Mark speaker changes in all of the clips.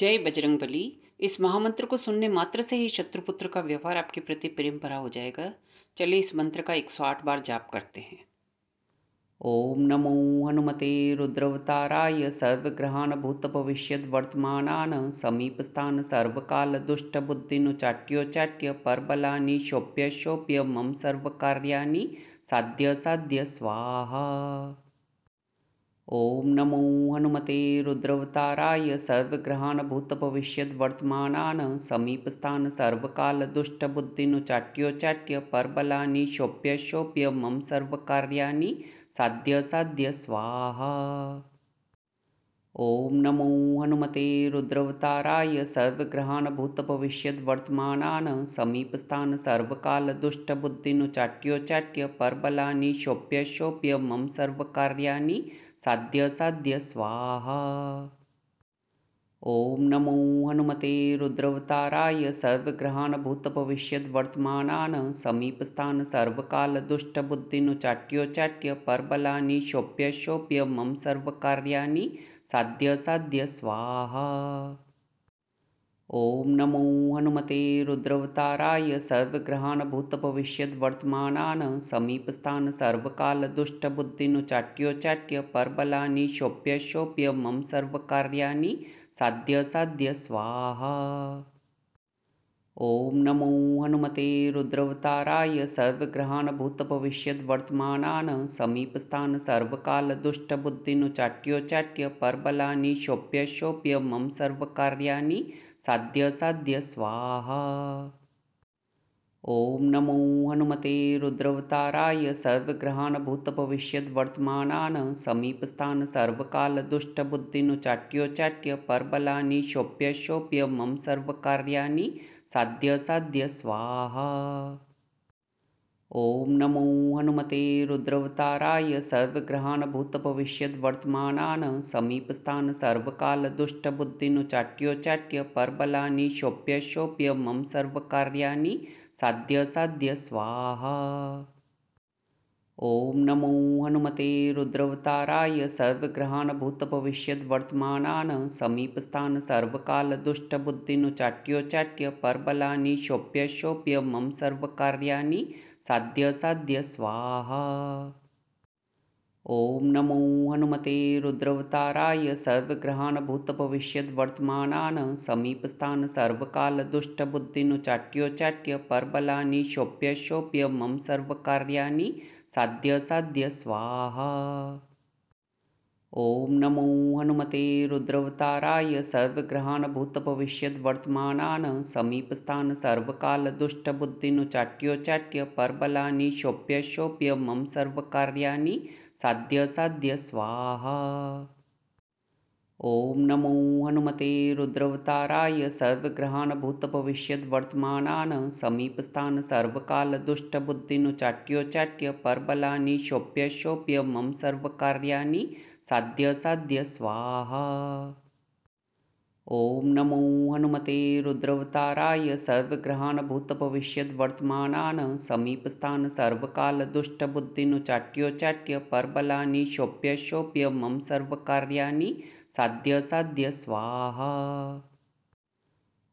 Speaker 1: जय बजरंगबली। इस महामंत्र को सुनने मात्र से ही शत्रुपुत्र का व्यवहार आपके प्रति प्रेम भरा हो जाएगा। चलिए इस मंत्र का 108 बार जाप करते हैं। ओम नमो हनुमते रुद्रवताराय सर्वग्रहान भूत भविष्यद वर्तमानान समीपस्थान सर्वकाल दुष्ट बुद्धिनुचाट्योचाट्य परबलानि शोप्य शोप्य मम सर्वकार्याणि साध्य साध्य स्वाहा। ओम नमो हनुमते रुद्रवताराय सर्वग्रहान भूत भविष्यद वर्तमानान समीपस्थान सर्वकाल दुष्ट बुद्धिनुचाट्योचाट्य परबलानि शोप्य शोप्य मम सर्वकार्याणि साध्य साध्य स्वाहा। ओम नमो हनुमते रुद्रवताराय सर्वग्रहान भूत भविष्यद वर्तमानान समीपस्थान सर्वकाल दुष्ट बुद्धिनुचाट्योचाट्य परबलानि शोप्य शोप्य मम सर्वकार्याणि साध्य साध्य स्वाहा। ओम नमो हनुमते रुद्रवताराय सर्वग्रहान भूत भविष्यद वर्तमानान समीपस्थान सर्वकाल दुष्ट बुद्धिनुचाट्योचाट्य परबलानि शोप्य शोप्य मम सर्वकार्याणि साध्य साध्य स्वाहा। ओम नमो हनुमते रुद्रवताराय सर्वग्रहान भूत भविष्यद वर्तमानान समीपस्थान सर्वकाल दुष्ट बुद्धिनुचाट्योचाट्य परबलानि शोप्य शोप्य मम सर्वकार्याणि साध्य साध्य स्वाहा। ओम नमो हनुमते रुद्रवताराय सर्वग्रहान भूत भविष्यद वर्तमानान समीपस्थान सर्वकाल दुष्ट बुद्धिनुचाट्योचाट्य परबलानि शोप्य शोप्य मम सर्वकार्याणि साध्य साध्य स्वाहा। ओम नमो हनुमते रुद्रवताराय सर्वग्रहान भूत भविष्यद वर्तमानान समीपस्थान सर्वकाल दुष्ट बुद्धिनुचाट्योचाट्य परबलानि शोप्य शोप्य मम सर्वकार्याणि साध्य साध्य स्वाहा। ओम नमो हनुमते रुद्रवताराय सर्वग्रहान भूत भविष्यद वर्तमानान समीपस्थान सर्वकाल दुष्ट बुद्धिनुचाट्योचाट्य परबलानि शोप्य शोप्य मम सर्वकार्याणि साध्य साध्य स्वाहा। ओम नमो हनुमते रुद्रवताराय सर्वग्रहान भूत भविष्यद वर्तमानान समीपस्थान सर्वकाल दुष्ट बुद्धिनुचाट्योचाट्य परबलानि शोप्य शोप्य मम सर्वकार्याणि साध्य साध्य स्वाहा। ओम नमो हनुमते रुद्रवताराय सर्वग्रहान भूत भविष्यद वर्तमानान समीपस्थान सर्वकाल दुष्ट बुद्धिनुचाट्योचाट्य परबलानि शोप्य शोप्य मम सर्वकार्याणि साध्य साध्य स्वाहा। ओम नमो हनुमते रुद्रवताराय सर्वग्रहान भूत भविष्यद वर्तमानान समीपस्थान सर्वकाल दुष्ट बुद्धिनुचाट्योचाट्य परबलानि शोप्य शोप्य मम सर्वकार्याणि साध्य साध्य स्वाहा। ओम नमो हनुमते रुद्रवताराय सर्वग्रहान भूत भविष्यद वर्तमानान समीपस्थान सर्वकाल दुष्ट बुद्धिनुचाट्योचाट्य परबलानि शोप्य शोप्य मम सर्वकार्याणि साध्य साध्य स्वाहा। ओम नमो हनुमते रुद्रवताराय सर्वग्रहान भूत भविष्यद वर्तमानान समीपस्थान सर्वकाल दुष्ट बुद्धिनुचाट्योचाट्य परबलानि शोप्य शोप्य मम सर्वकार्याणि साध्य साध्य स्वाहा।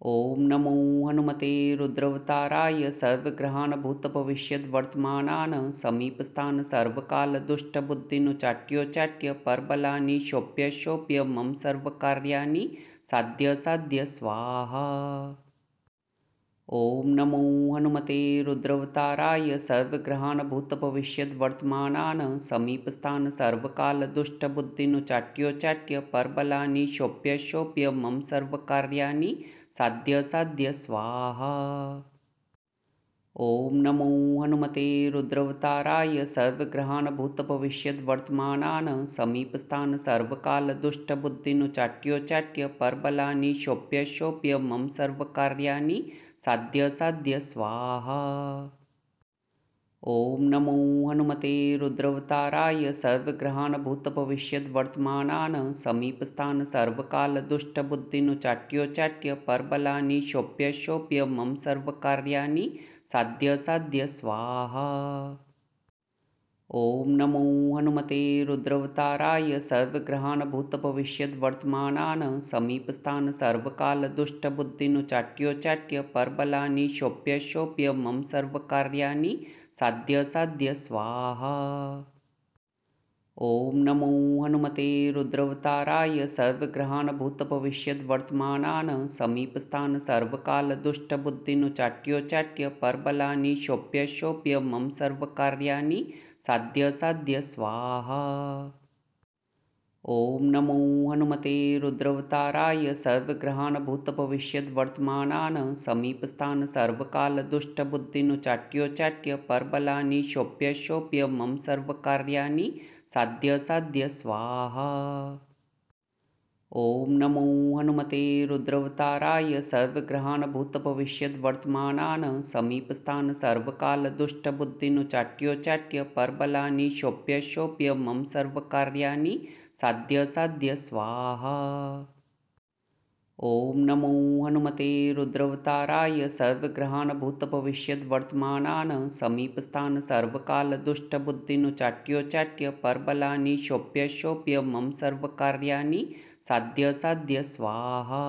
Speaker 1: ओम नमो हनुमते रुद्रवताराय सर्वग्रहान भूत भविष्यद वर्तमानान समीपस्थान सर्वकाल दुष्ट बुद्धिनुचाट्योचाट्य परबलानि शोप्य शोप्य मम सर्वकार्याणि साध्य साध्य स्वाहा। ओम नमो हनुमते रुद्रवताराय सर्वग्रहान भूत भविष्यद वर्तमानान समीपस्थान सर्वकाल दुष्ट बुद्धिनुचाट्योचाट्य परबलानि शोप्य शोप्य मम सर्वकार्याणि साध्य साध्य स्वाहा। ओम नमो हनुमते रुद्रवताराय सर्वग्रहान भूत भविष्यद वर्तमानान समीपस्थान सर्वकाल दुष्ट बुद्धिनुचाट्योचाट्य परबलानि शोप्य शोप्य मम सर्वकार्याणि साध्य साध्य स्वाहा। ओम नमो हनुमते रुद्रवताराय सर्वग्रहान भूत भविष्यद वर्तमानान समीपस्थान सर्वकाल दुष्ट बुद्धिनुचाट्योचाट्य परबलानि शोप्य शोप्य मम सर्वकार्याणि साध्य साध्य स्वाहा। ॐ नमो हनुमते रुद्रवताराय सर्वग्रहान् भूतभविष्यद्वर्तमानान् समीपस्थान् सर्वकालदुष्टबुद्धिनुचाट्योचाट्य परबलानि शोप्य शोप्य मम सर्वकार्याणि साध्य साध्य स्वाहा। ॐ नमो हनुमते रुद्रवताराय सर्वग्रहान् भूतभविष्यद्वर्तमानान् समीपस्थान् सर्वकालदुष्टबुद्धिनुचाट्योचाट्य परबलानि शोप्य शोप्य मम सर्वकार्याणि साध्य साध्य स्वाहा। ॐ नमो हनुमते रुद्रवताराय सर्वग्रहान् भूतभविष्यद्वर्तमानान् समीपस्थान् सर्वकालदुष्टबुद्धिनुचाट्योचाट्य परबलानि शोप्य शोप्य मम सर्वकार्याणि साध्य साध्य स्वाहा। ॐ नमो हनुमते रुद्रवताराय सर्वग्रहान् भूतभविष्यद्वर्तमानान् समीपस्थान् सर्वकालदुष्टबुद्धिनुचाट्योचाट्य परबलानि शोप्य शोप्य मम सर्वकार्याणि साध्य साध्य स्वाहा। ॐ नमो हनुमते रुद्रवताराय सर्वग्रहान् भूतभविष्यद्वर्तमानान् समीपस्थान् सर्वकालदुष्टबुद्धिनुचाट्योचाट्य परबलानि शोप्य शोप्य मम सर्वकार्याणि साध्य साध्य स्वाहा।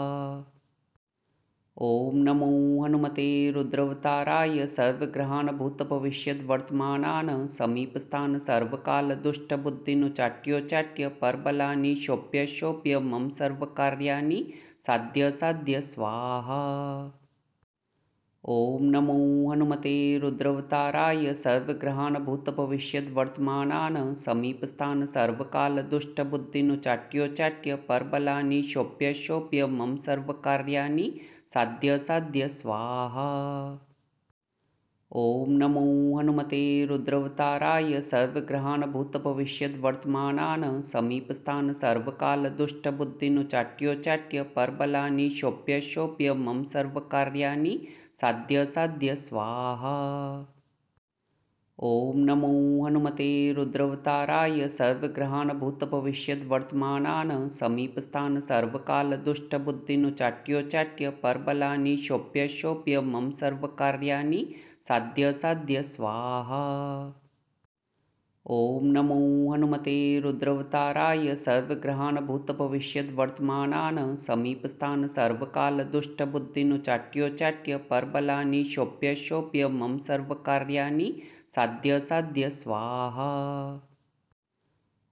Speaker 1: ॐ नमो हनुमते रुद्रवताराय सर्वग्रहान् भूतभविष्यद्वर्तमानान् समीपस्थान् सर्वकालदुष्टबुद्धिनुचाट्योचाट्य परबलानि शोप्य शोप्य मम सर्वकार्याणि साध्य साध्य स्वाहा। ॐ नमो हनुमते रुद्रवताराय सर्वग्रहान् भूतभविष्यद्वर्तमानान् समीपस्थान् सर्वकालदुष्टबुद्धिनुचाट्योचाट्य परबलानि शोप्य शोप्य मम सर्वकार्याणि साध्य साध्य स्वाहा। ॐ नमो हनुमते रुद्रवताराय सर्वग्रहान् भूतभविष्यद्वर्तमानान् समीपस्थान् सर्वकालदुष्टबुद्धिनुचाट्योचाट्य परबलानि शोप्य शोप्य मम सर्वकार्याणि साध्य साध्य स्वाहा। ॐ नमो हनुमते रुद्रवताराय सर्वग्रहान् भूतभविष्यद्वर्तमानान् समीपस्थान् सर्वकालदुष्टबुद्धिनुचाट्योचाट्य परबलानि शोप्य शोप्य मम सर्वकार्याणि साध्य साध्य स्वाहा। ॐ नमो हनुमते रुद्रवताराय सर्वग्रहान् भूतभविष्यद्वर्तमानान् समीपस्थान् सर्वकालदुष्टबुद्धिनुचाट्योचाट्य परबलानि शोप्य शोप्य मम सर्वकार्याणि साध्य साध्य स्वाहा।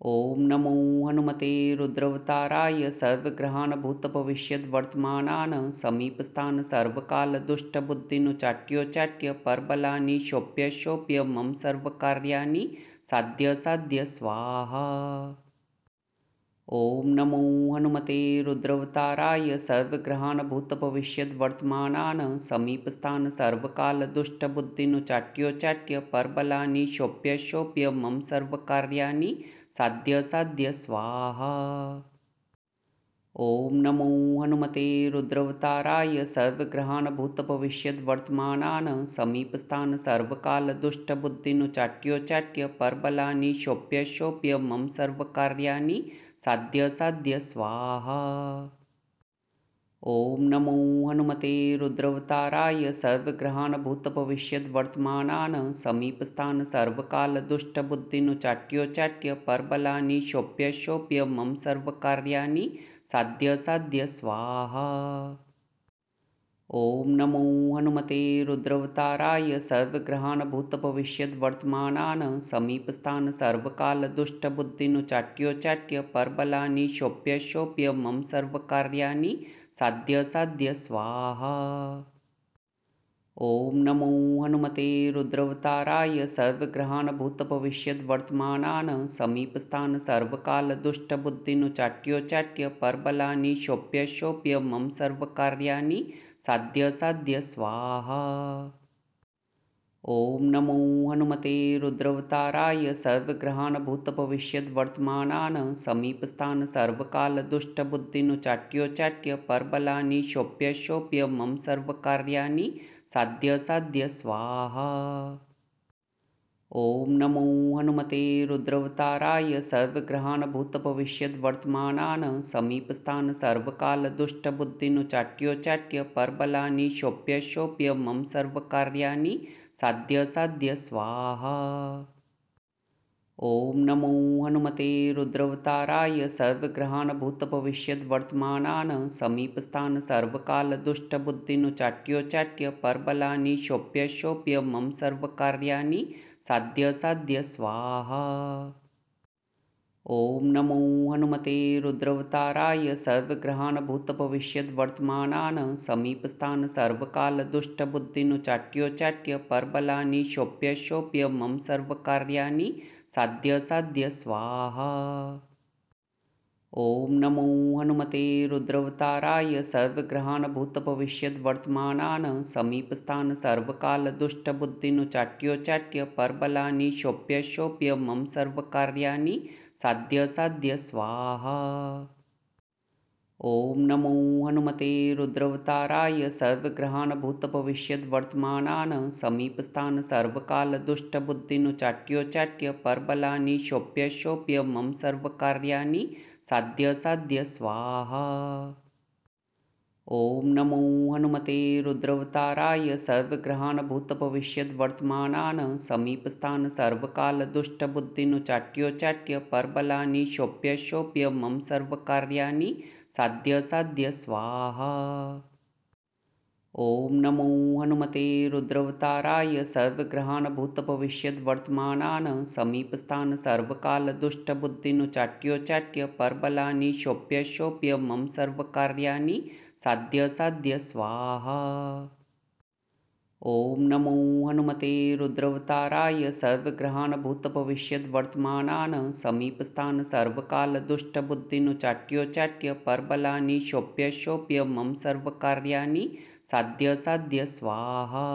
Speaker 1: ॐ नमो हनुमते रुद्रवताराय सर्वग्रहान् भूतभविष्यद्वर्तमानान् समीपस्थान् सर्वकालदुष्टबुद्धिनुचाट्योचाट्य परबलानि शोप्य शोप्य मम सर्वकार्याणि साध्य साध्य स्वाहा। ॐ नमो हनुमते रुद्रवताराय सर्वग्रहान् भूतभविष्यद्वर्तमानान् समीपस्थान् सर्वकालदुष्टबुद्धिनुचाट्योचाट्य परबलानि शोप्य शोप्य मम सर्वकार्याणि साध्य साध्य स्वाहा। ॐ नमो हनुमते रुद्रवताराय सर्वग्रहान् भूतभविष्यद्वर्तमानान् समीपस्थान् सर्वकालदुष्टबुद्धिनुचाट्योचाट्य परबलानि शोप्य शोप्य मम सर्वकार्याणि साध्य साध्य स्वाहा। ॐ नमो हनुमते रुद्रवताराय सर्वग्रहान् भूतभविष्यद्वर्तमानान् समीपस्थान् सर्वकालदुष्टबुद्धिनुचाट्योचाट्य परबलानि शोप्य शोप्य मम सर्वकार्याणि साध्य साध्य स्वाहा। ॐ नमो हनुमते रुद्रवताराय सर्वग्रहान् भूतभविष्यद्वर्तमानान् समीपस्थान् सर्वकालदुष्टबुद्धिनुचाट्योचाट्य परबलानि शोप्य शोप्य मम सर्वकार्याणि साध्य साध्य स्वाहा। ॐ नमो हनुमते रुद्रवताराय सर्वग्रहान् भूतभविष्यद्वर्तमानान् समीपस्थान् सर्वकालदुष्टबुद्धिनुचाट्योचाट्य परबलानि शोप्य शोप्य मम सर्वकार्याणि साध्य साध्य स्वाहा। ॐ नमो हनुमते रुद्रवताराय सर्वग्रहान् भूतभविष्यद्वर्तमानान् समीपस्थान् सर्वकालदुष्टबुद्धिनुचाट्योचाट्य परबलानि शोप्य शोप्य मम सर्वकार्याणि साध्य साध्य स्वाहा। ॐ नमो हनुमते रुद्रवताराय सर्वग्रहान् भूतभविष्यद्वर्तमानान् समीपस्थान् सर्वकालदुष्टबुद्धिनुचाट्योचाट्य परबलानि शोप्य शोप्य मम सर्वकार्याणि साध्य साध्य स्वाहा। ॐ नमो हनुमते रुद्रवताराय सर्वग्रहान् भूतभविष्यद्वर्तमानान् समीपस्थान् सर्वकालदुष्टबुद्धिनुचाट्योचाट्य परबलानि शोप्य शोप्य मम सर्वकार्याणि साध्य साध्य स्वाहा। ॐ नमो हनुमते रुद्रवताराय सर्वग्रहान् भूतभविष्यद्वर्तमानान् समीपस्थान् सर्वकालदुष्टबुद्धिनुचाट्योचाट्य परबलानि शोप्य शोप्य मम सर्वकार्याणि साध्य साध्य स्वाहा। ॐ नमो हनुमते रुद्रवताराय सर्वग्रहान् भूतभविष्यद्वर्तमानान् समीपस्थान् सर्वकालदुष्टबुद्धिनुचाट्योचाट्य परबलानि शोप्य शोप्य मम सर्वकार्याणि साध्य साध्य स्वाहा। ॐ नमो हनुमते रुद्रवताराय सर्वग्रहान् भूतभविष्यद्वर्तमानान् समीपस्थान् सर्वकालदुष्टबुद्धिनुचाट्योचाट्य परबलानि शोप्य शोप्य मम सर्वकार्याणि साध्य साध्य स्वाहा। ॐ नमो हनुमते रुद्रवताराय सर्वग्रहान् भूतभविष्यद्वर्तमानान् समीपस्थान् सर्वकालदुष्टबुद्धिनुचाट्योचाट्य परबलानि शोप्य शोप्य मम सर्वकार्याणि साध्य साध्य स्वाहा। ॐ नमो हनुमते रुद्रवताराय सर्वग्रहान् भूतभविष्यद्वर्तमानान् समीपस्थान् सर्वकालदुष्टबुद्धिनुचाट्योचाट्य परबलानि शोप्य शोप्य मम सर्वकार्याणि साध्य साध्य स्वाहा। ॐ नमो हनुमते रुद्रवताराय सर्वग्रहान् भूतभविष्यद्वर्तमानान् समीपस्थान् सर्वकालदुष्टबुद्धिनुचाट्योचाट्य परबलानि शोप्य शोप्य मम सर्वकार्याणि साध्य साध्य स्वाहा।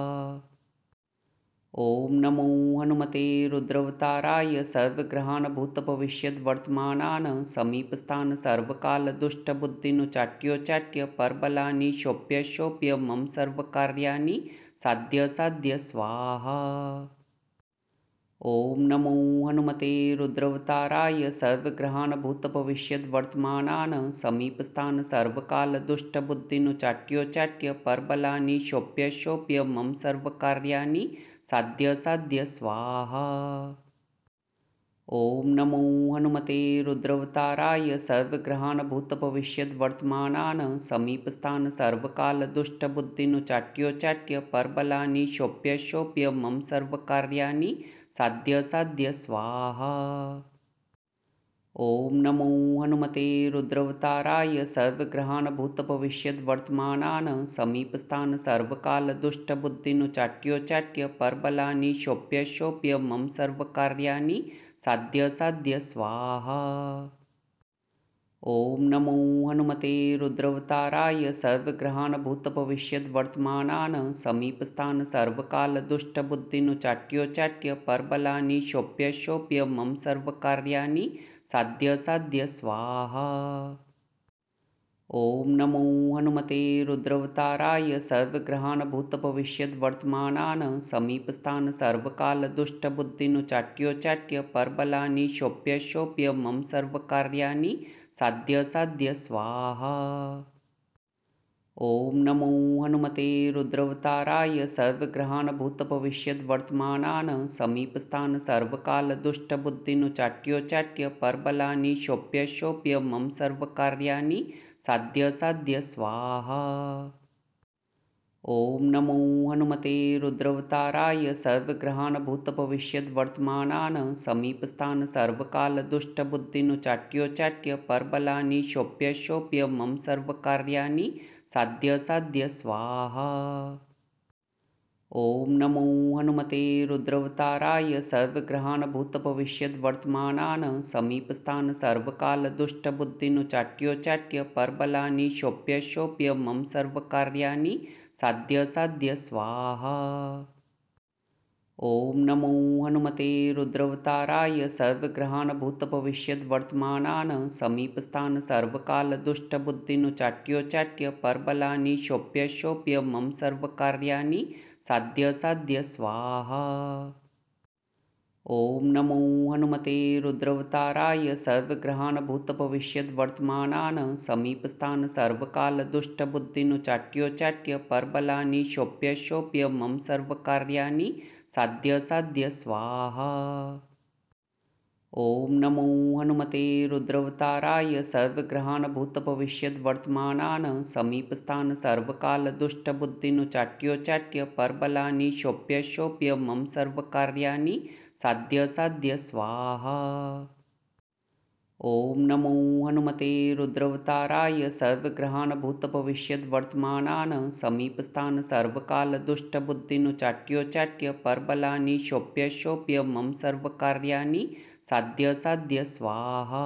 Speaker 1: ॐ नमो हनुमते रुद्रवताराय सर्वग्रहान् भूतभविष्यद्वर्तमानान् समीपस्थान् सर्वकालदुष्टबुद्धिनुचाट्योचाट्य परबलानि शोप्य शोप्य मम सर्वकार्याणि साध्य साध्य स्वाहा। ॐ नमो हनुमते रुद्रवताराय सर्वग्रहान् भूतभविष्यद्वर्तमानान् समीपस्थान् सर्वकालदुष्टबुद्धिनुचाट्योचाट्य परबलानि शोप्य शोप्य मम सर्वकार्याणि साध्य साध्य स्वाहा। ॐ नमो हनुमते रुद्रवताराय सर्वग्रहान् भूतभविष्यद्वर्तमानान् समीपस्थान् सर्वकालदुष्टबुद्धिनुचाट्योचाट्य परबलानि शोप्य शोप्य मम सर्वकार्याणि साध्य साध्य स्वाहा। ॐ नमो हनुमते रुद्रवताराय सर्वग्रहान् भूतभविष्यद्वर्तमानान् समीपस्थान् सर्वकालदुष्टबुद्धिनुचाट्योचाट्य परबलानि शोप्य शोप्य मम सर्वकार्याणि साध्य साध्य स्वाहा। ॐ नमो हनुमते रुद्रवताराय सर्वग्रहान् भूतभविष्यद्वर्तमानान् समीपस्थान् सर्वकालदुष्टबुद्धिनुचाट्योचाट्य परबलानि शोप्य शोप्य मम सर्वकार्याणि साध्य साध्य स्वाहा। ॐ नमो हनुमते रुद्रवताराय सर्वग्रहान् भूतभविष्यद्वर्तमानान् समीपस्थान् सर्वकालदुष्टबुद्धिनुचाट्योचाट्य परबलानि शोप्य शोप्य मम सर्वकार्याणि साध्य साध्य स्वाहा। ॐ नमो हनुमते रुद्रवताराय सर्वग्रहान् भूतभविष्यद्वर्तमानान् समीपस्थान् सर्वकालदुष्टबुद्धिनुचाट्योचाट्य परबलानि शोप्य शोप्य मम सर्वकार्याणि साध्य साध्य स्वाहा। ॐ नमो हनुमते रुद्रवताराय सर्वग्रहान् भूतभविष्यद्वर्तमानान् समीपस्थान् सर्वकालदुष्टबुद्धिनुचाट्योचाट्य परबलानि शोप्य शोप्य मम सर्वकार्याणि साध्य साध्य स्वाहा। ॐ नमो हनुमते रुद्रवताराय सर्वग्रहान् भूतभविष्यद्वर्तमानान् समीपस्थान् सर्वकालदुष्टबुद्धिनुचाट्योचाट्य परबलानि शोप्य शोप्य मम सर्वकार्याणि साध्य साध्य स्वाहा। ॐ नमो हनुमते रुद्रवताराय सर्वग्रहान् भूतभविष्यद्वर्तमानान् समीपस्थान् सर्वकालदुष्टबुद्धिनुचाट्योचाट्य परबलानि शोप्य शोप्य मम सर्वकार्याणि साध्य साध्य स्वाहा। ॐ नमो हनुमते रुद्रवताराय सर्वग्रहान् भूतभविष्यद्वर्तमानान् समीपस्थान् सर्वकालदुष्टबुद्धिनुचाट्योचाट्य परबलानि शोप्य शोप्य मम सर्वकार्याणि साध्य साध्य स्वाहा। ॐ नमो हनुमते रुद्रवताराय सर्वग्रहान् भूतभविष्यद्वर्तमानान् समीपस्थान् सर्वकालदुष्टबुद्धिनुचाट्योचाट्य परबलानि शोप्य शोप्य मम सर्वकार्याणि साध्य साध्य स्वाहा। ॐ नमो हनुमते रुद्रवताराय सर्वग्रहान् भूतभविष्यद्वर्तमानान् समीपस्थान् सर्वकालदुष्टबुद्धिनुचाट्योचाट्य परबलानि शोप्य शोप्य मम सर्वकार्याणि साध्य साध्य स्वाहा।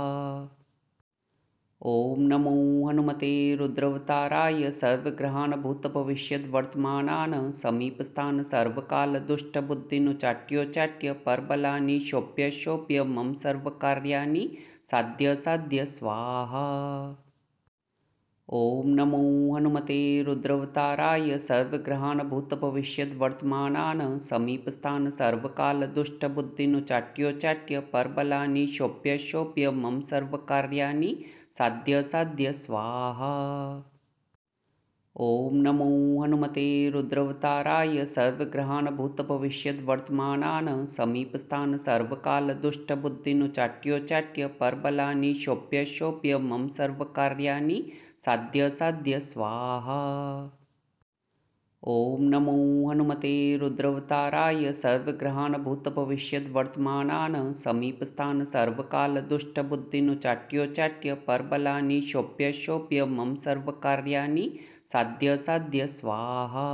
Speaker 1: ॐ नमो हनुमते रुद्रवताराय सर्वग्रहान् भूतभविष्यद्वर्तमानान् समीपस्थान् सर्वकालदुष्टबुद्धिनुचाट्योचाट्य परबलानि शोप्य शोप्य मम सर्वकार्याणि साध्य साध्य स्वाहा। ॐ नमो हनुमते रुद्रवताराय सर्वग्रहान् भूतभविष्यद्वर्तमानान् समीपस्थान् सर्वकालदुष्टबुद्धिनुचाट्योचाट्य परबलानि शोप्य शोप्य मम सर्वकार्याणि साध्य साध्य स्वाहा। ॐ नमो हनुमते रुद्रवताराय सर्वग्रहान् भूतभविष्यद्वर्तमानान् समीपस्थान् सर्वकालदुष्टबुद्धिनुचाट्योचाट्य परबलानि शोप्य शोप्य मम सर्वकार्याणि साध्य साध्य स्वाहा। ॐ नमो हनुमते रुद्रवताराय सर्वग्रहान् भूतभविष्यद्वर्तमानान् समीपस्थान् सर्वकालदुष्टबुद्धिनुचाट्योचाट्य परबलानि शोप्य शोप्य मम सर्वकार्याणि साध्य साध्य स्वाहा।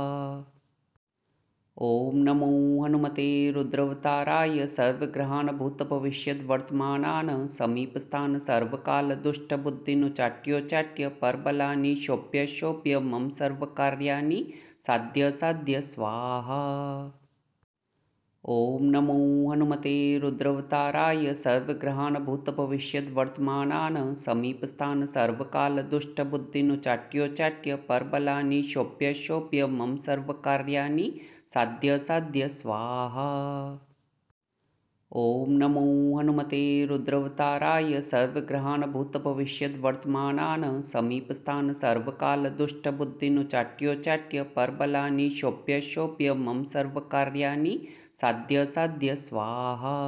Speaker 1: ॐ नमो हनुमते रुद्रवताराय सर्वग्रहान् भूतभविष्यद्वर्तमानान् समीपस्थान् सर्वकालदुष्टबुद्धिनुचाट्योचाट्य परबलानि शोप्य शोप्य मम सर्वकार्याणि साध्य साध्य स्वाहा। ॐ नमो हनुमते रुद्रवताराय सर्वग्रहान् भूतभविष्यद्वर्तमानान् समीपस्थान् सर्वकालदुष्टबुद्धिनुचाट्योचाट्य परबलानि शोप्य शोप्य मम सर्वकार्याणि साध्य साध्य स्वाहा। ॐ नमो हनुमते रुद्रवताराय सर्वग्रहान् भूतभविष्यद्वर्तमानान् समीपस्थान् सर्वकालदुष्टबुद्धिनुचाट्योचाट्य परबलानि शोप्य शोप्य मम सर्वकार्याणि साध्य साध्य स्वाहा।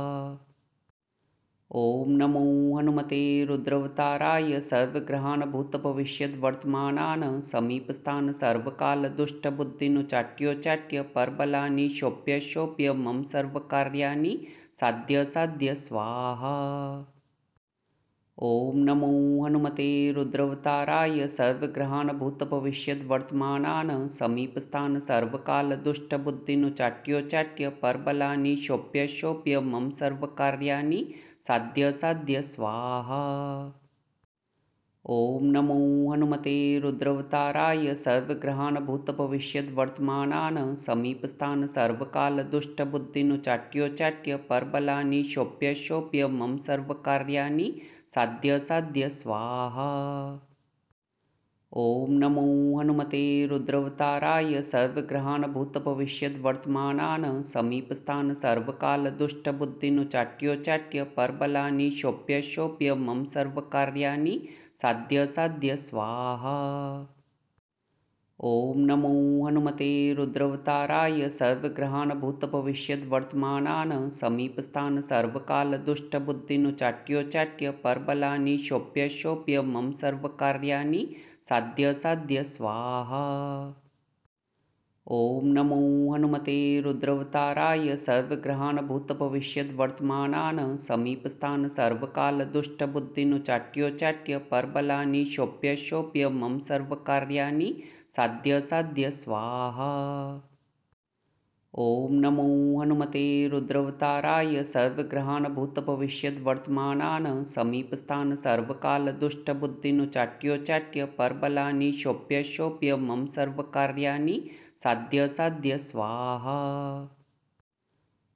Speaker 1: ॐ नमो हनुमते रुद्रवताराय सर्वग्रहान् भूतभविष्यद्वर्तमानान् समीपस्थान् सर्वकालदुष्टबुद्धिनुचाट्योचाट्य परबलानि शोप्य शोप्य मम सर्वकार्याणि साध्य साध्य स्वाहा। ॐ नमो हनुमते रुद्रवताराय सर्वग्रहान् भूतभविष्यद्वर्तमानान् समीपस्थान् सर्वकालदुष्टबुद्धिनुचाट्योचाट्य परबलानि शोप्य शोप्य मम सर्वकार्याणि साध्य साध्य स्वाहा। ॐ नमो हनुमते रुद्रवताराय सर्वग्रहान् भूतभविष्यद्वर्तमानान् समीपस्थान् सर्वकालदुष्टबुद्धिनुचाट्योचाट्य परबलानि शोप्य शोप्य मम सर्वकार्याणि साध्य साध्य स्वाहा। ॐ नमो हनुमते रुद्रवताराय सर्वग्रहान् भूतभविष्यद्वर्तमानान् समीपस्थान् सर्वकालदुष्टबुद्धिनुचाट्योचाट्य परबलानि शोप्य शोप्य मम सर्वकार्याणि साध्य साध्य स्वाहा। ॐ नमो हनुमते रुद्रवताराय सर्वग्रहान् भूतभविष्यद्वर्तमानान् समीपस्थान् सर्वकालदुष्टबुद्धिनुचाट्योचाट्य परबलानि शोप्य शोप्य मम सर्वकार्याणि साध्य साध्य स्वाहा। ॐ नमो हनुमते रुद्रवताराय सर्वग्रहान् भूतभविष्यद्वर्तमानान् समीपस्थान् सर्वकालदुष्टबुद्धिनुचाट्योचाट्य परबलानि शोप्य शोप्य मम सर्वकार्याणि साध्य साध्य स्वाहा। ॐ नमो हनुमते रुद्रवताराय सर्वग्रहान् भूतभविष्यद्वर्तमानान् समीपस्थान् सर्वकालदुष्टबुद्धिनुचाट्योचाट्य परबलानि शोप्य शोप्य मम सर्वकार्याणि साध्य साध्य स्वाहा।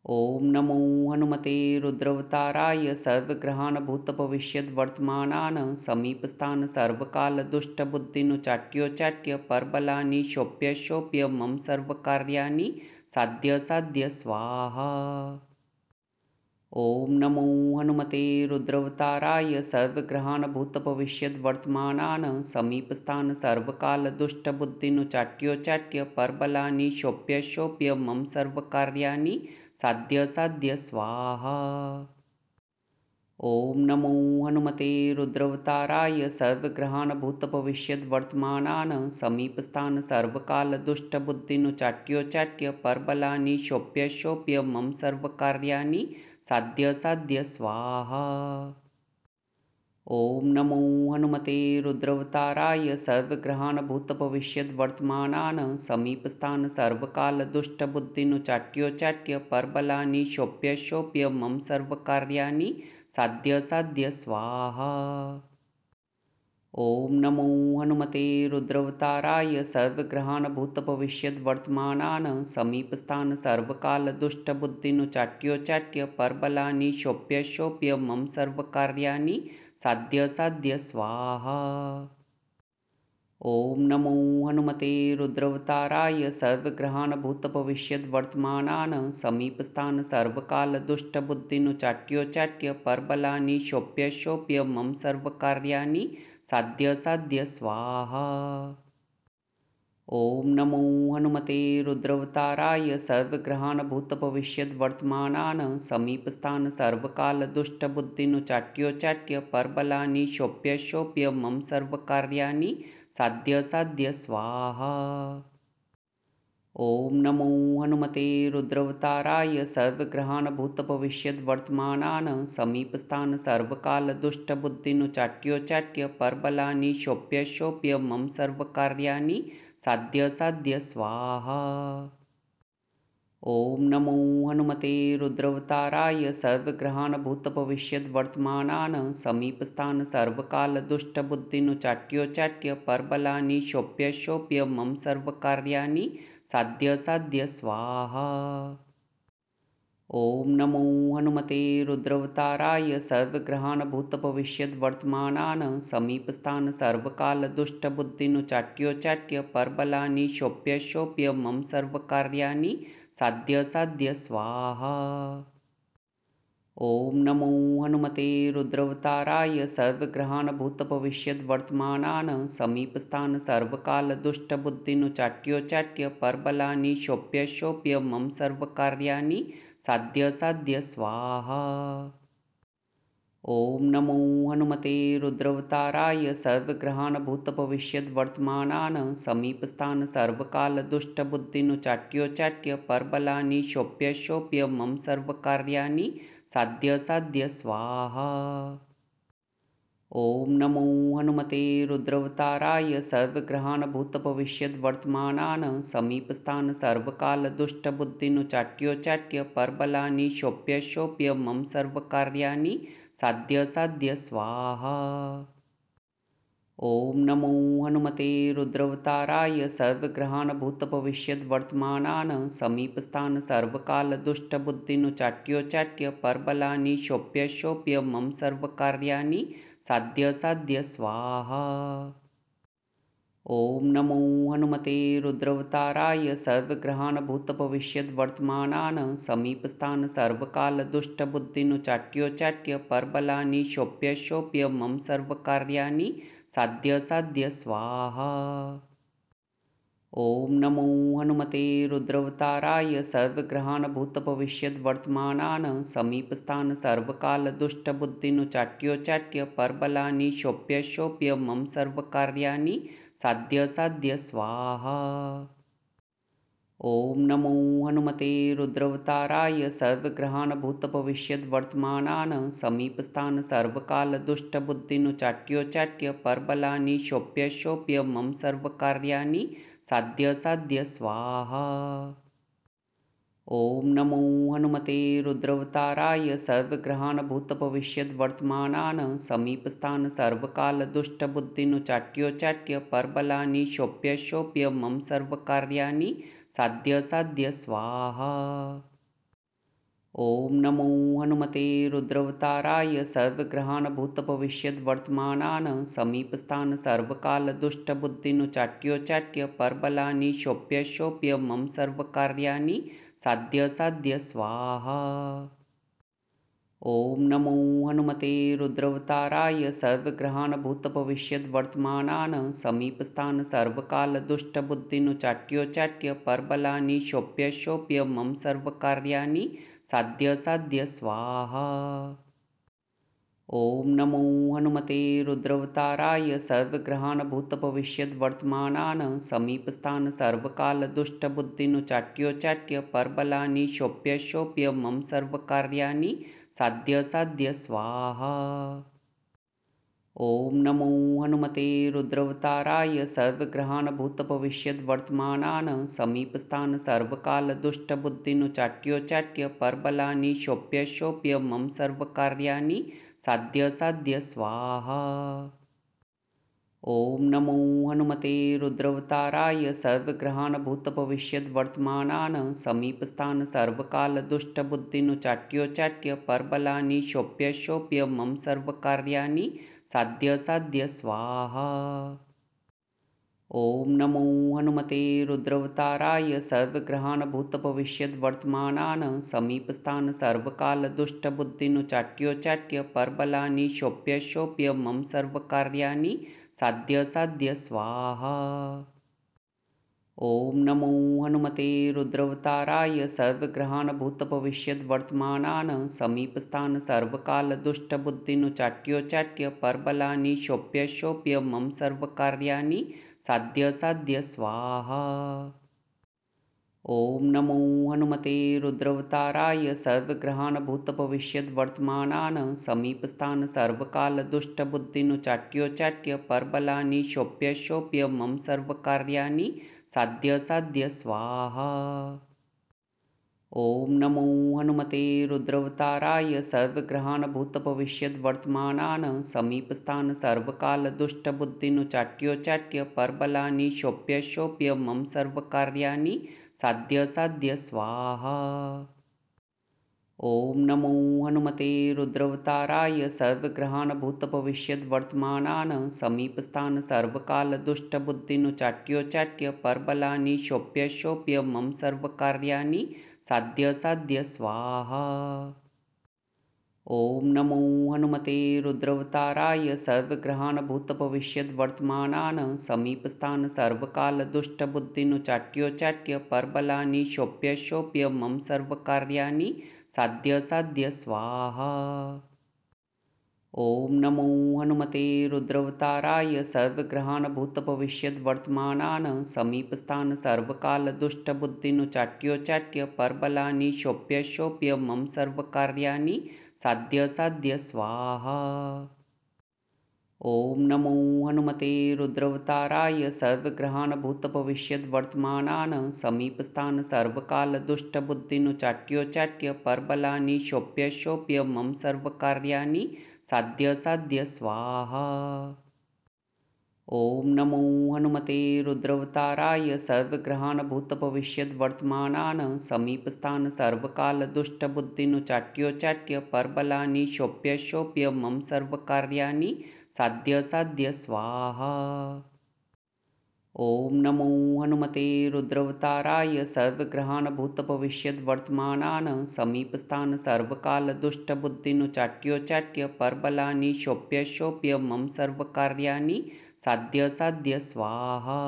Speaker 1: ॐ नमो हनुमते रुद्रवताराय सर्वग्रहान् भूतभविष्यद्वर्तमानान् समीपस्थान् सर्वकालदुष्टबुद्धिनुचाट्योचाट्य परबलानि शोप्य शोप्य मम सर्वकार्याणि साध्य साध्य स्वाहा। ॐ नमो हनुमते रुद्रवताराय सर्वग्रहान् भूतभविष्यद्वर्तमानान् समीपस्थान् सर्वकालदुष्टबुद्धिनुचाट्योचाट्य परबलानि शोप्य शोप्य मम सर्वकार्याणि साध्य साध्य स्वाहा। ॐ नमो हनुमते रुद्रवताराय सर्वग्रहान् भूतभविष्यद्वर्तमानान् समीपस्थान् सर्वकालदुष्टबुद्धिनुचाट्योचाट्य परबलानि शोप्य शोप्य मम सर्वकार्याणि साध्य साध्य स्वाहा। ॐ नमो हनुमते रुद्रवताराय सर्वग्रहान् भूतभविष्यद्वर्तमानान् समीपस्थान् सर्वकालदुष्टबुद्धिनुचाट्योचाट्य परबलानि शोप्य शोप्य मम सर्वकार्याणि साध्य साध्य स्वाहा। ॐ नमो हनुमते रुद्रवताराय सर्वग्रहान् भूतभविष्यद्वर्तमानान् समीपस्थान् सर्वकालदुष्टबुद्धिनुचाट्योचाट्य परबलानि शोप्य शोप्य मम सर्वकार्याणि साध्य साध्य स्वाहा। ॐ नमो हनुमते रुद्रवताराय सर्वग्रहान् भूतभविष्यद्वर्तमानान् समीपस्थान् सर्वकालदुष्टबुद्धिनुचाट्योचाट्य परबलानि शोप्य शोप्य मम सर्वकार्याणि साध्य साध्य स्वाहा। ॐ नमो हनुमते रुद्रवताराय सर्वग्रहान् भूतभविष्यद्वर्तमानान् समीपस्थान् सर्वकालदुष्टबुद्धिनुचाट्योचाट्य परबलानि शोप्य शोप्य मम सर्वकार्याणि साध्य साध्य स्वाहा। ॐ नमो हनुमते रुद्रवताराय सर्वग्रहान् भूतभविष्यद्वर्तमानान् समीपस्थान् सर्वकालदुष्टबुद्धिनुचाट्योचाट्य परबलानि शोप्य शोप्य मम सर्वकार्याणि साध्य साध्य स्वाहा। ॐ नमो हनुमते रुद्रवताराय सर्वग्रहान् भूतभविष्यद्वर्तमानान् समीपस्थान् सर्वकालदुष्टबुद्धिनुचाट्योचाट्य परबलानि शोप्य शोप्य मम सर्वकार्याणि साध्य साध्य स्वाहा। ॐ नमो हनुमते रुद्रवताराय सर्वग्रहान् भूतभविष्यद्वर्तमानान् समीपस्थान् सर्वकालदुष्टबुद्धिनुचाट्योचाट्य परबलानि शोप्य शोप्य मम सर्वकार्याणि साध्य साध्य स्वाहा। ॐ नमो हनुमते रुद्रवताराय सर्वग्रहान् भूतभविष्यद्वर्तमानान् समीपस्थान् सर्वकालदुष्टबुद्धिनुचाट्योचाट्य परबलानि शोप्य शोप्य मम सर्वकार्याणि साध्य साध्य स्वाहा। ॐ नमो हनुमते रुद्रवताराय सर्वग्रहान् भूतभविष्यद्वर्तमानान् समीपस्थान् सर्वकालदुष्टबुद्धिनुचाट्योचाट्य परबलानि शोप्य शोप्य मम सर्वकार्याणि साध्य साध्य स्वाहा। ॐ नमो हनुमते रुद्रवताराय सर्वग्रहान् भूतभविष्यद्वर्तमानान् समीपस्थान् सर्वकालदुष्टबुद्धिनुचाट्योचाट्य परबलानि शोप्य शोप्य मम सर्वकार्याणि साध्य साध्य स्वाहा। ॐ नमो हनुमते रुद्रवताराय सर्वग्रहान् भूतभविष्यद्वर्तमानान् समीपस्थान् सर्वकालदुष्टबुद्धिनुचाट्योचाट्य परबलानि शोप्य शोप्य मम सर्वकार्याणि साध्य साध्य स्वाहा। ॐ नमो हनुमते रुद्रवताराय सर्वग्रहान् भूतभविष्यद्वर्तमानान् समीपस्थान् सर्वकालदुष्टबुद्धिनुचाट्योचाट्य परबलानि शोप्य शोप्य मम सर्वकार्याणि साध्य साध्य स्वाहा। ॐ नमो हनुमते रुद्रवताराय सर्वग्रहान् भूतभविष्यद्वर्तमानान् समीपस्थान् सर्वकालदुष्टबुद्धिनुचाट्योचाट्य परबलानि शोप्य शोप्य मम सर्वकार्याणि साध्य साध्य स्वाहा। ॐ नमो हनुमते रुद्रवताराय सर्वग्रहान् भूतभविष्यद्वर्तमानान् समीपस्थान् सर्वकालदुष्टबुद्धिनुचाट्योचाट्य परबलानि शोप्य शोप्य मम सर्वकार्याणि साध्य साध्य स्वाहा। ॐ नमो हनुमते रुद्रवताराय सर्वग्रहान् भूतभविष्यद्वर्तमानान् समीपस्थान् सर्वकालदुष्टबुद्धिनुचाट्योचाट्य परबलानि शोप्य शोप्य मम सर्वकार्याणि साध्य साध्य स्वाहा। ॐ नमो हनुमते रुद्रवताराय सर्वग्रहान् भूतभविष्यद्वर्तमानान् समीपस्थान् सर्वकालदुष्टबुद्धिनुचाट्योचाट्य परबलानि शोप्य शोप्य मम सर्वकार्याणि साध्य साध्य स्वाहा। ॐ नमो हनुमते रुद्रवताराय सर्वग्रहान् भूतभविष्यद्वर्तमानान् समीपस्थान् सर्वकालदुष्टबुद्धिनुचाट्योचाट्य परबलानि शोप्य शोप्य मम सर्वकार्याणि साध्य साध्य स्वाहा। ॐ नमो हनुमते रुद्रवताराय सर्वग्रहान् भूतभविष्यद्वर्तमानान् समीपस्थान् सर्वकालदुष्टबुद्धिनुचाट्योचाट्य परबलानि शोप्य शोप्य मम सर्वकार्याणि साध्य साध्य स्वाहा। ॐ नमो हनुमते रुद्रवताराय सर्वग्रहान् भूतभविष्यद्वर्तमानान् समीपस्थान् सर्वकालदुष्टबुद्धिनुचाट्योचाट्य परबलानि शोप्य शोप्य मम सर्वकार्याणि साध्य साध्य स्वाहा। ॐ नमो हनुमते रुद्रवताराय सर्वग्रहान् भूतभविष्यद्वर्तमानान् समीपस्थान् सर्वकालदुष्टबुद्धिनुचाट्योचाट्य परबलानि शोप्य शोप्य मम सर्वकार्याणि साध्य साध्य स्वाहा। ॐ नमो हनुमते रुद्रवताराय सर्वग्रहान् भूतभविष्यद्वर्तमानान् समीपस्थान् सर्वकालदुष्टबुद्धिनुचाट्योचाट्य परबलानि शोप्य शोप्य मम सर्वकार्याणि साध्य साध्य स्वाहा। ॐ नमो हनुमते रुद्रवताराय सर्वग्रहान् भूतभविष्यद्वर्तमानान् समीपस्थान् सर्वकालदुष्टबुद्धिनुचाट्योचाट्य परबलानि शोप्य शोप्य मम सर्वकार्याणि साध्य साध्य स्वाहा। ॐ नमो हनुमते रुद्रवताराय सर्वग्रहान् भूतभविष्यद्वर्तमानान् समीपस्थान् सर्वकालदुष्टबुद्धिनुचाट्योचाट्य परबलानि शोप्य शोप्य मम सर्वकार्याणि साध्य साध्य स्वाहा। ॐ नमो हनुमते रुद्रवताराय सर्वग्रहान् भूतभविष्यद्वर्तमानान् समीपस्थान् सर्वकालदुष्टबुद्धिनुचाट्योचाट्य परबलानि शोप्य शोप्य मम सर्वकार्याणि साध्य साध्य स्वाहा। ॐ नमो हनुमते रुद्रवताराय सर्वग्रहान् भूतभविष्यद्वर्तमानान् समीपस्थान् सर्वकालदुष्टबुद्धिनुचाट्योचाट्य परबलानि शोप्य शोप्य मम सर्वकार्याणि साध्य साध्य स्वाहा। ॐ नमो हनुमते रुद्रवताराय सर्वग्रहान् भूतभविष्यद्वर्तमानान् समीपस्थान् सर्वकालदुष्टबुद्धिनुचाट्योचाट्य परबलानि शोप्य शोप्य मम सर्वकार्याणि साध्य साध्य स्वाहा। ॐ नमो हनुमते रुद्रवताराय सर्वग्रहान् भूतभविष्यद्वर्तमानान् समीपस्थान् सर्वकालदुष्टबुद्धिनुचाट्योचाट्य परबलानि शोप्य शोप्य मम सर्वकार्याणि साध्य साध्य स्वाहा। ॐ नमो हनुमते रुद्रवताराय सर्वग्रहान् भूतभविष्यद्वर्तमानान् समीपस्थान् सर्वकालदुष्टबुद्धिनुचाट्योचाट्य परबलानि शोप्य शोप्य मम सर्वकार्याणि साध्य साध्य स्वाहा। ॐ नमो हनुमते रुद्रवताराय सर्वग्रहान् भूतभविष्यद्वर्तमानान् समीपस्थान् सर्वकालदुष्टबुद्धिनुचाट्योचाट्य परबलानि शोप्य शोप्य मम सर्वकार्याणि साध्य साध्य स्वाहा। ॐ नमो हनुमते रुद्रवताराय सर्वग्रहान् भूतभविष्यद्वर्तमानान् समीपस्थान् सर्वकालदुष्टबुद्धिनुचाट्योचाट्य परबलानि शोप्य शोप्य मम सर्वकार्याणि साध्य साध्य स्वाहा।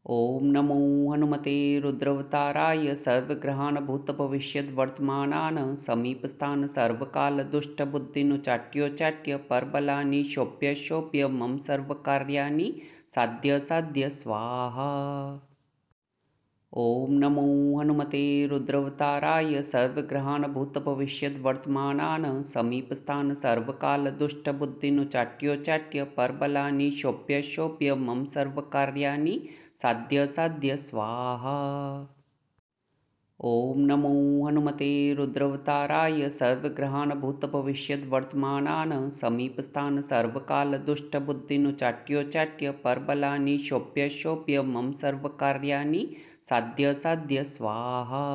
Speaker 1: ॐ नमो हनुमते रुद्रवताराय सर्वग्रहान् भूतभविष्यद्वर्तमानान् समीपस्थान् सर्वकालदुष्टबुद्धिनुचाट्योचाट्य परबलानि शोप्य शोप्य मम सर्वकार्याणि साध्य साध्य स्वाहा। ॐ नमो हनुमते रुद्रवताराय सर्वग्रहान् भूतभविष्यद्वर्तमानान् समीपस्थान् सर्वकालदुष्टबुद्धिनुचाट्योचाट्य परबलानि शोप्य शोप्य मम सर्वकार्याणि साध्य साध्य स्वाहा। ॐ नमो हनुमते रुद्रवताराय सर्वग्रहान् भूतभविष्यद्वर्तमानान् समीपस्थान् सर्वकालदुष्टबुद्धिनुचाट्योचाट्य परबलानि शोप्य शोप्य मम सर्वकार्याणि साध्य साध्य स्वाहा।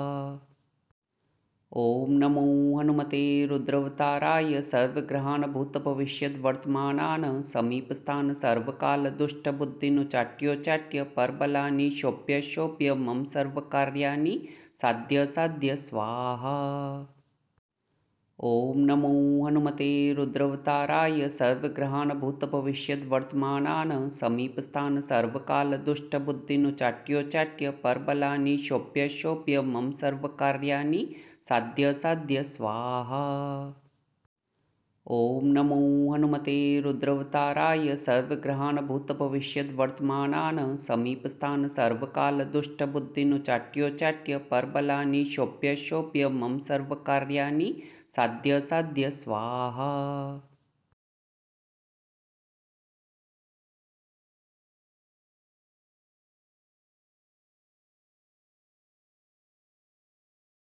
Speaker 1: ॐ नमो हनुमते रुद्रवताराय सर्वग्रहान् भूतभविष्यद्वर्तमानान् समीपस्थान् सर्वकालदुष्टबुद्धिनुचाट्योचाट्य परबलानि शोप्य शोप्य मम सर्वकार्याणि साध्य साध्य स्वाहा। ॐ नमो हनुमते रुद्रवताराय सर्वग्रहान् भूतभविष्यद्वर्तमानान् समीपस्थान् सर्वकालदुष्टबुद्धिनुचाट्योचाट्य परबलानि शोप्य शोप्य मम सर्वकार्याणि साध्य साध्य स्वाहा। ॐ नमो हनुमते रुद्रवताराय सर्वग्रहान् भूतभविष्यद्वर्तमानान् समीपस्थान् सर्वकालदुष्टबुद्धिनुचाट्योचाट्य परबलानि शोभ्य शोभ्य मम सर्वकार्याणि साध्य साध्य स्वाहा।